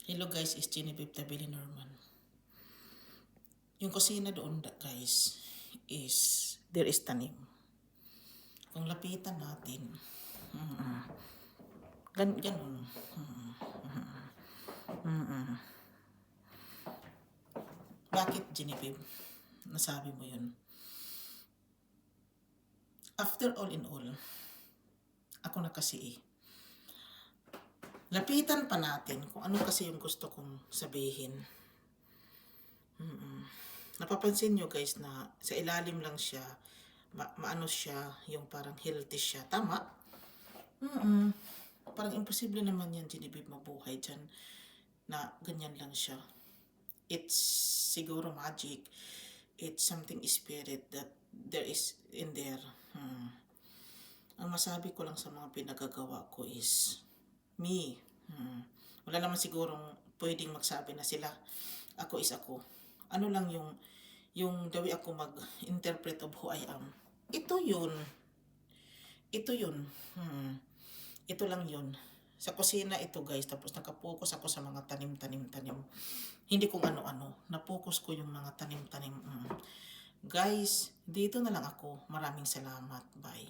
Hello guys, is Genevieve Tabili Norman. Yung kusina doon guys there is tanim. Kung lapitan natin, ganun. Bakit Genevieve? Nasabi mo yun. After all in all, ako na kasi lapitan pa natin kung ano kasi yung gusto kong sabihin. Napapansin nyo guys na sa ilalim lang siya, maano siya, yung parang healthy siya. Tama? Parang imposible naman yan, Genevieve, mabuhay dyan na ganyan lang siya. It's siguro magic. It's something spirit that there is in there. Ang masabi ko lang sa mga pinagagawa ko is me. Wala naman sigurong pwedeng magsabi na sila. Ako is ako. Ano lang yung the way ako mag-interpret of who I am. Ito yun. Ito lang yun. Sa kusina ito guys. Tapos nakapokus ako sa mga tanim. Hindi kung ano-ano. Napokus ko yung mga tanim. Guys, dito na lang ako. Maraming salamat. Bye.